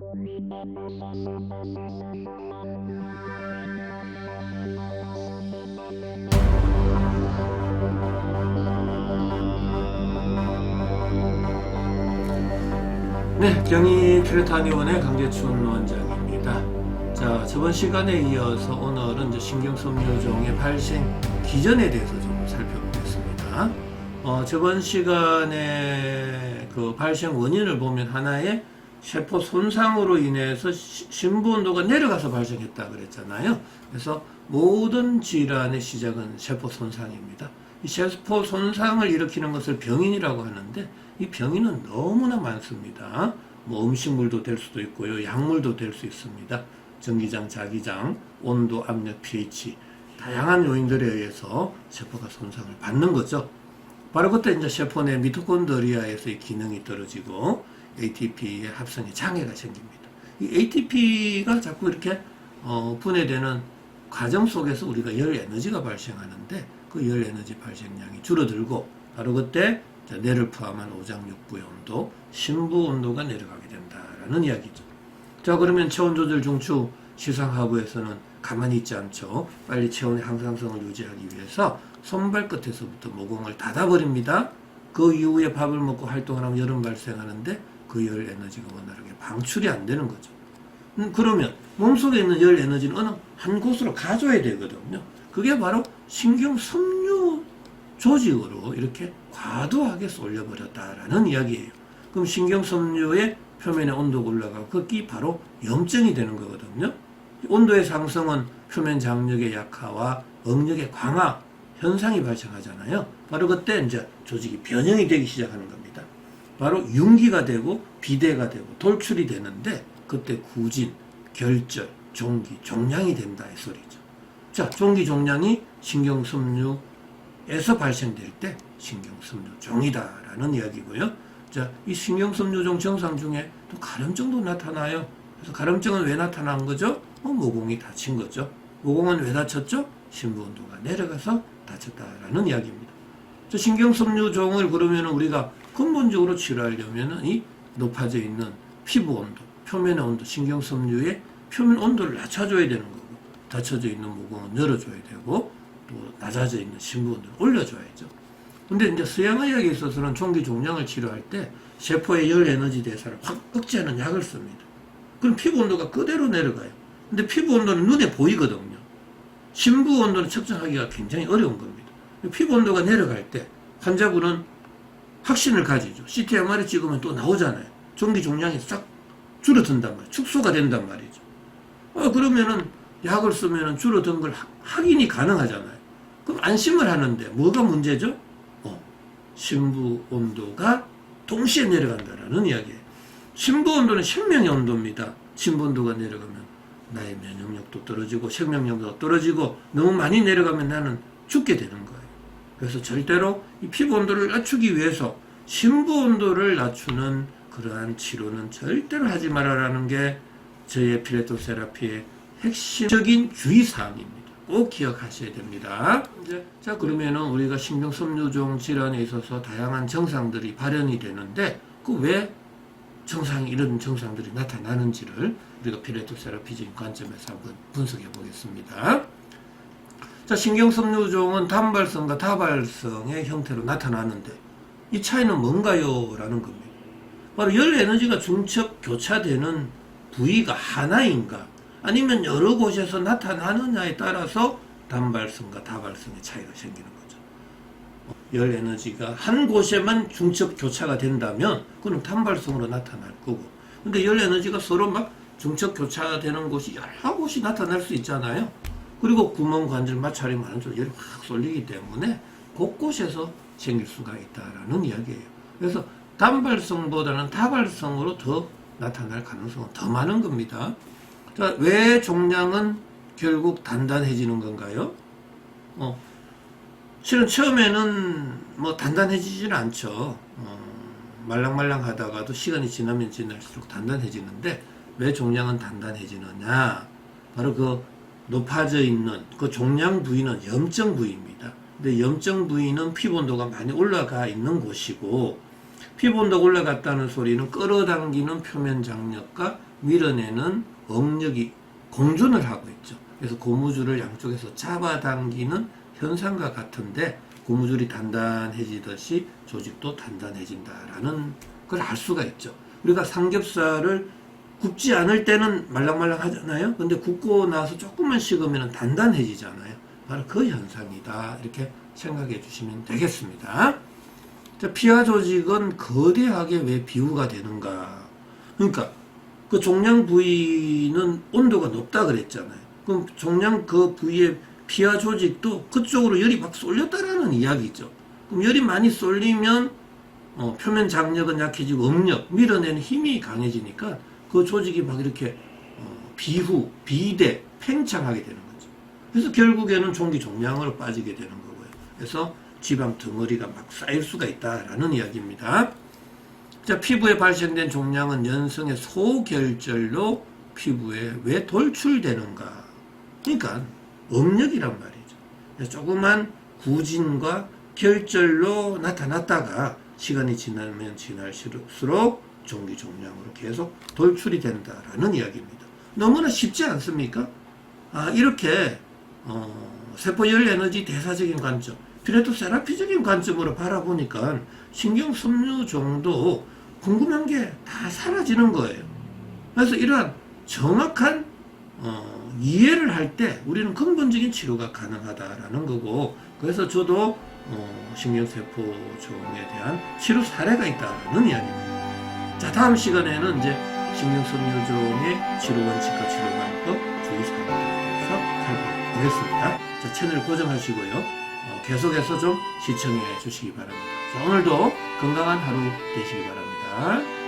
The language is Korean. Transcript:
네, 경희 피레타니원의 강재춘 원장입니다. 자, 저번 시간에 이어서 오늘은 이제 신경섬유종의 발생 기전에 대해서 좀 살펴보겠습니다. 저번 시간에 그 발생 원인을 보면 하나의 세포 손상으로 인해서 심부 온도가 내려가서 발생했다 그랬잖아요. 그래서 모든 질환의 시작은 세포 손상입니다. 이 세포 손상을 일으키는 것을 병인이라고 하는데, 이 병인은 너무나 많습니다. 뭐 음식물도 될 수도 있고요, 약물도 될 수 있습니다. 전기장, 자기장, 온도, 압력, pH, 다양한 요인들에 의해서 세포가 손상을 받는 거죠. 바로 그때 이제 세포 내 미토콘드리아에서의 기능이 떨어지고 ATP의 합성에 장애가 생깁니다. 이 ATP가 자꾸 이렇게 분해되는 과정 속에서 우리가 열 에너지가 발생하는데, 그 열 에너지 발생량이 줄어들고, 바로 그때 뇌를 포함한 오장육부의 온도, 심부 온도가 내려가게 된다라는 이야기죠. 자, 그러면 체온 조절 중추 시상하부에서는 가만히 있지 않죠. 빨리 체온의 항상성을 유지하기 위해서 손발끝에서부터 모공을 닫아버립니다. 그 이후에 밥을 먹고 활동을 하면 열은 발생하는데, 그 열 에너지가 원활하게 방출이 안 되는 거죠. 그러면 몸속에 있는 열 에너지는 어느 한 곳으로 가져야 되거든요. 그게 바로 신경섬유 조직으로 이렇게 과도하게 쏠려버렸다라는 이야기예요. 그럼 신경섬유의 표면의 온도가 올라가고, 그게 바로 염증이 되는 거거든요. 온도의 상승은 표면 장력의 약화와 응력의 강화 현상이 발생하잖아요. 바로 그때 이제 조직이 변형이 되기 시작하는 겁니다. 바로 융기가 되고 비대가 되고 돌출이 되는데, 그때 구진, 결절, 종기, 종양이 된다 이 소리죠. 자, 종기, 종양이 신경섬유에서 발생될 때 신경섬유종이다라는 이야기고요. 자, 이 신경섬유종 증상 중에 또 가려움증도 나타나요. 그래서 가려움증은 왜 나타난 거죠? 모공이 다친 거죠. 모공은 왜 다쳤죠? 심부 온도가 내려가서 다쳤다라는 이야기입니다. 자, 신경섬유종을 그러면 우리가 근본적으로 치료하려면 이 높아져 있는 피부 온도, 표면의 온도, 신경섬유의 표면 온도를 낮춰줘야 되는 거고, 닫혀져 있는 모공은 열어줘야 되고, 또 낮아져 있는 심부 온도를 올려줘야죠. 근데 이제 서양의학에 있어서는 종기 종양을 치료할 때 세포의 열 에너지 대사를 확 억제하는 약을 씁니다. 그럼 피부 온도가 그대로 내려가요. 근데 피부 온도는 눈에 보이거든요. 심부 온도는 측정하기가 굉장히 어려운 겁니다. 피부 온도가 내려갈 때 환자분은 확신을 가지죠. CT, MRI 찍으면 또 나오잖아요. 종기 종양이 싹 줄어든단 말이에요. 축소가 된단 말이죠. 그러면은 약을 쓰면은 줄어든 걸 확인이 가능하잖아요. 그럼 안심을 하는데 뭐가 문제죠? 심부 온도가 동시에 내려간다라는 이야기예요. 심부 온도는 생명의 온도입니다. 심부 온도가 내려가면 나의 면역력도 떨어지고 생명력도 떨어지고, 너무 많이 내려가면 나는 죽게 되는 거예요. 그래서 절대로 이 피부 온도를 낮추기 위해서 심부 온도를 낮추는 그러한 치료는 절대로 하지 말아라는 게 저의 피레토 세라피의 핵심적인 주의사항입니다. 꼭 기억하셔야 됩니다. 자, 그러면은 우리가 신경섬유종 질환에 있어서 다양한 증상들이 발현이 되는데, 그 왜 이런 증상들이 나타나는지를 우리가 피레토 세라피적인 관점에서 한번 분석해 보겠습니다. 자, 신경섬유종은 단발성과 다발성의 형태로 나타나는데, 이 차이는 뭔가요? 라는 겁니다. 바로 열 에너지가 중첩 교차되는 부위가 하나인가, 아니면 여러 곳에서 나타나느냐에 따라서 단발성과 다발성의 차이가 생기는 거죠. 열 에너지가 한 곳에만 중첩 교차가 된다면 그건 단발성으로 나타날 거고, 근데 열 에너지가 서로 막 중첩 교차되는 곳이 여러 곳이 나타날 수 있잖아요. 그리고 구멍, 관절, 마찰이 많은 쪽 열이 확 쏠리기 때문에 곳곳에서 생길 수가 있다라는 이야기예요. 그래서 단발성보다는 다발성으로 더 나타날 가능성은 더 많은 겁니다. 자, 왜 종양은 결국 단단해지는 건가요? 실은 처음에는 뭐 단단해지지는 않죠. 말랑말랑 하다가도 시간이 지나면 지날수록 단단해지는데, 왜 종양은 단단해지느냐? 바로 그 높아져 있는 그 종양 부위는 염증 부위입니다. 근데 염증 부위는 피부 온도가 많이 올라가 있는 곳이고, 피부 온도가 올라갔다는 소리는 끌어당기는 표면 장력과 밀어내는 억력이 공존을 하고 있죠. 그래서 고무줄을 양쪽에서 잡아당기는 현상과 같은데 고무줄이 단단해지듯이 조직도 단단해진다라는 걸 알 수가 있죠. 우리가 삼겹살을 굽지 않을 때는 말랑말랑 하잖아요. 근데 굽고 나서 조금만 식으면 단단해지잖아요. 바로 그 현상이다. 이렇게 생각해 주시면 되겠습니다. 자, 피하 조직은 거대하게 왜 비유가 되는가? 그러니까 그 종양 부위는 온도가 높다 그랬잖아요. 그럼 종양 그 부위의 피하 조직도 그쪽으로 열이 막 쏠렸다라는 이야기죠. 그럼 열이 많이 쏠리면 표면 장력은 약해지고 억력, 밀어내는 힘이 강해지니까 그 조직이 막 이렇게 비대, 팽창하게 되는 거죠. 그래서 결국에는 종양으로 빠지게 되는 거고요. 그래서 지방 덩어리가 막 쌓일 수가 있다라는 이야기입니다. 자, 피부에 발생된 종양은 연성의 소결절로 피부에 왜 돌출되는가? 그러니까 억력이란 말이죠. 조그만 구진과 결절로 나타났다가 시간이 지나면 지날수록 종양으로 계속 돌출이 된다라는 이야기입니다. 너무나 쉽지 않습니까? 이렇게 세포열 에너지 대사적인 관점, 피레토 세라피적인 관점으로 바라보니까 신경섬유종도 궁금한 게 다 사라지는 거예요. 그래서 이러한 정확한 이해를 할 때 우리는 근본적인 치료가 가능하다라는 거고, 그래서 저도 신경세포종에 대한 치료 사례가 있다는 이야기입니다. 자, 다음 시간에는 이제 신경섬유종의 치료 원칙과 치료 방법, 주의사항들에 대해서 살펴보겠습니다. 자, 채널 고정하시고요. 계속해서 좀 시청해 주시기 바랍니다. 자, 오늘도 건강한 하루 되시기 바랍니다.